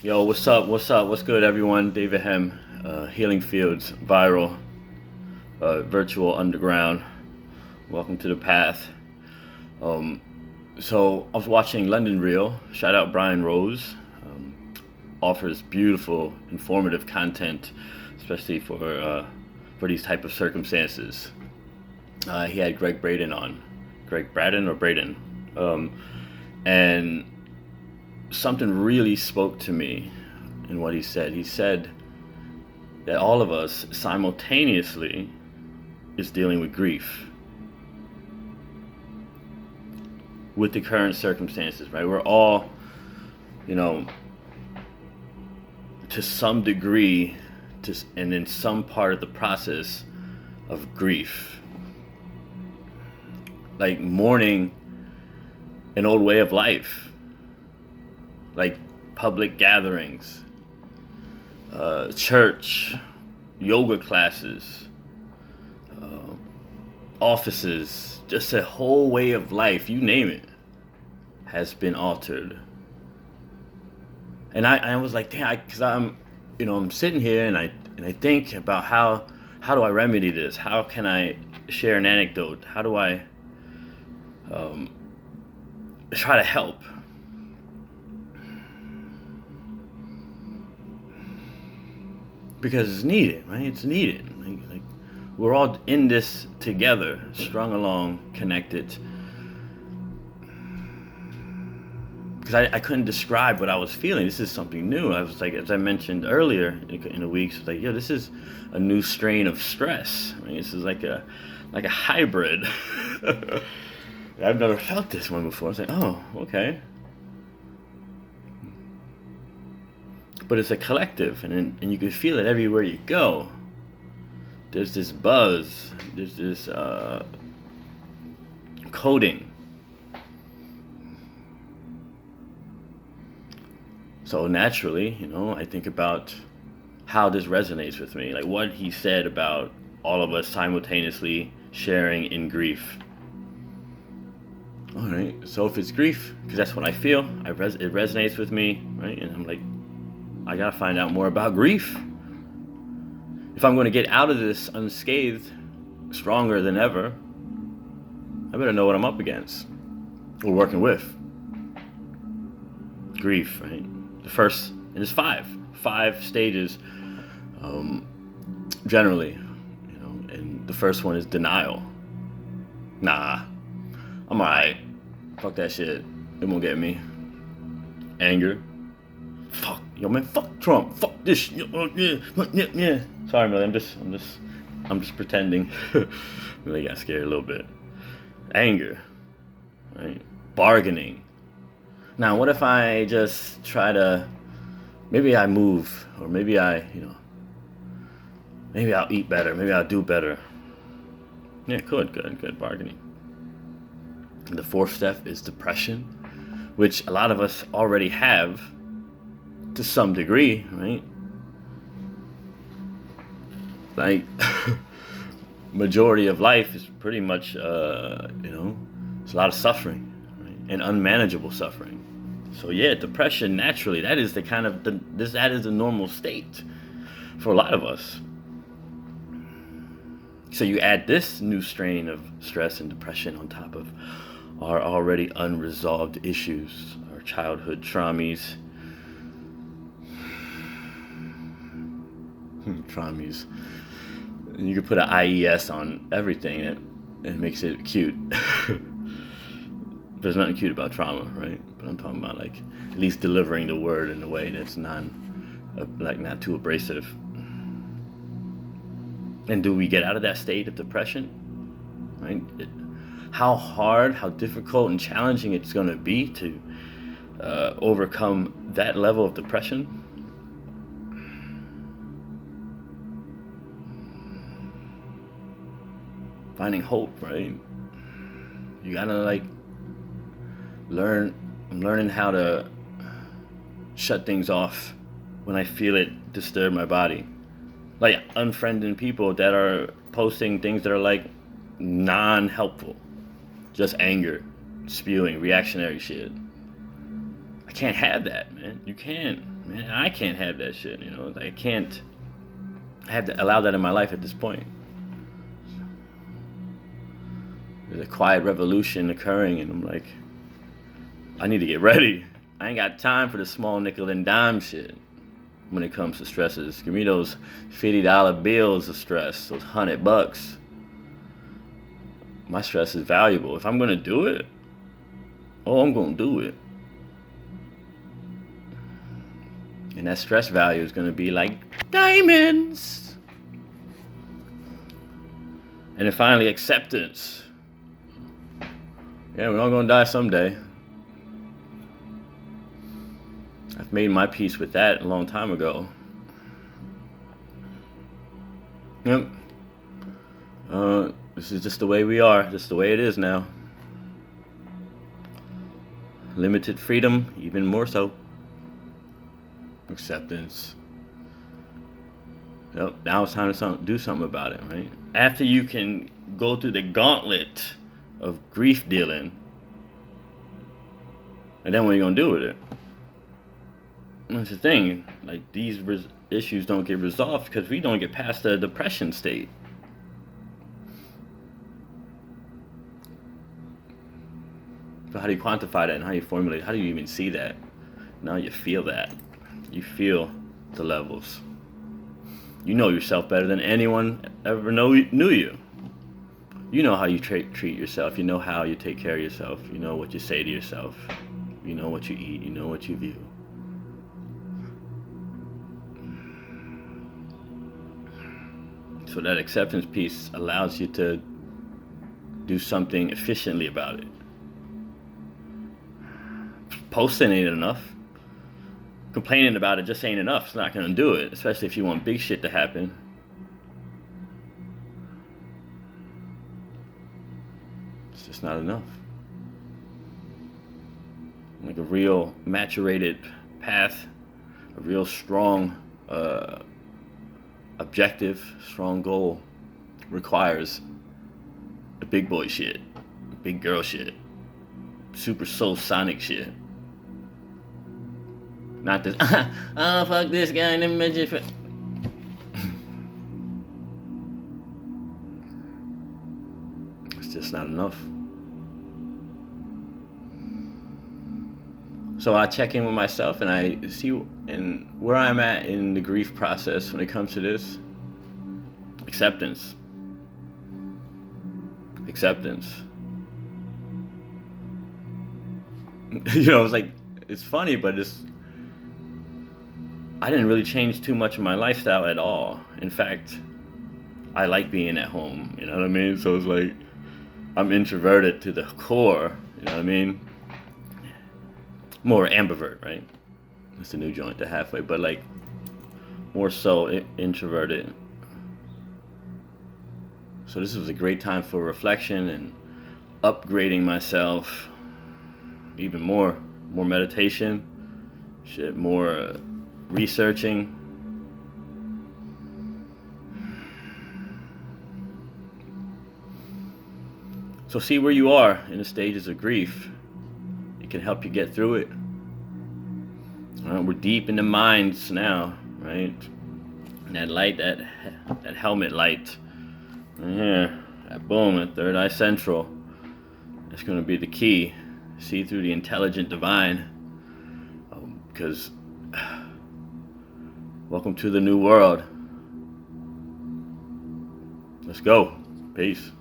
Yo, what's up? What's up? What's good, everyone? David Hem, Healing Fields, viral, virtual underground. Welcome to the path. Um, so I was watching London Real. Shout out Brian Rose. Offers beautiful, informative content, especially for these type of circumstances. He had Greg Braden on, Greg Braden or Braden, and something really spoke to me in what he said. He said that all of us simultaneously is dealing with grief with the current circumstances, right? We're all, you know, to some degree, and in some part of the process of grief, like mourning an old way of life, like public gatherings, church, yoga classes, offices, just a whole way of life, you name it, has been altered. And I was like, damn, because I'm sitting here and I think about how do I remedy this? How can I share an anecdote? How do I try to help? Because it's needed, right? It's needed. Like we're all in this together, strung along, connected. Because I couldn't describe what I was feeling. This is something new. I was like, as I mentioned earlier in the weeks, like, yo, this is a new strain of stress. Right? This is like a hybrid. I've never felt this one before. It's like, oh, okay. But it's a collective, and you can feel it everywhere you go. There's this buzz. There's this coding. So naturally, I think about how this resonates with me, like what he said about all of us simultaneously sharing in grief. All right, so if it's grief, because that's what I feel, it resonates with me, right? And I'm like, I gotta find out more about grief. If I'm going to get out of this unscathed, stronger than ever, I better know what I'm up against or working with. Grief, right? The first, and there's five stages, generally, and the first one is denial. Nah, I'm alright. Fuck that shit. It won't get me. Anger. Fuck, yo man, fuck Trump. Fuck this. Yeah. Sorry, man. I'm just pretending. Really got scared a little bit. Anger, right? Bargaining. Now, what if I just try to, maybe I move, or maybe maybe I'll eat better, maybe I'll do better. Yeah, good bargaining. And the fourth step is depression, which a lot of us already have to some degree, right? Like, majority of life is pretty much, it's a lot of suffering, right? And unmanageable suffering. So yeah, depression, naturally, that is that is the normal state for a lot of us. So you add this new strain of stress and depression on top of our already unresolved issues, our childhood traumas. Traumas. You could put an IES on everything, and it makes it cute. There's nothing cute about trauma, right? But I'm talking about, like, at least delivering the word in a way that's not too abrasive. And do we get out of that state of depression? Right? How hard, how difficult and challenging it's going to be to overcome that level of depression. Finding hope, right? You gotta I'm learning how to shut things off when I feel it disturb my body. Like unfriending people that are posting things that are non-helpful. Just anger, spewing, reactionary shit. I can't have that, man. You can't. Man, I can't have that shit, you know. I can't. I have to allow that in my life at this point. There's a quiet revolution occurring, and I'm like, I need to get ready. I ain't got time for the small nickel and dime shit when it comes to stresses. Give me those $50 bills of stress, those $100. My stress is valuable. If I'm gonna do it, I'm gonna do it. And that stress value is gonna be like diamonds. And then finally, acceptance. Yeah, we're all gonna die someday. I've made my peace with that a long time ago. Yep. This is just the way we are. Just the way it is now. Limited freedom, even more so. Acceptance. Yep. Now it's time to do something about it, right? After you can go through the gauntlet of grief dealing, and then what are you gonna do with it? That's the thing. Like, these issues don't get resolved because we don't get past the depression state. So how do you quantify that, and how do you formulate? How do you even see that? Now you feel that. You feel the levels. You know yourself better than anyone ever knew you. You know how you treat yourself. You know how you take care of yourself. You know what you say to yourself. You know what you eat. You know what you view. So that acceptance piece allows you to do something efficiently about it. Posting ain't enough. Complaining about it just ain't enough. It's not going to do it, especially if you want big shit to happen. It's just not enough. Like a real maturated path, a real strong objective, strong goal requires the big boy shit, big girl shit, super soul sonic shit. Not this, oh, fuck this guy in the midget. It's just not enough. So I check in with myself and I see where I'm at in the grief process when it comes to this. Acceptance. Acceptance. You know, it's funny, but I didn't really change too much of my lifestyle at all. In fact, I like being at home, you know what I mean? So it's like, I'm introverted to the core, you know what I mean? More ambivert, right? That's the new joint, the halfway, but like, more so introverted. So this was a great time for reflection and upgrading myself even more meditation, shit, more researching. So see where you are in the stages of grief. It can help you get through it. We're deep in the minds now, right? And that light, that helmet light, right here, that boom, that third eye central, that's going to be the key. See through the intelligent divine, because welcome to the new world. Let's go. Peace.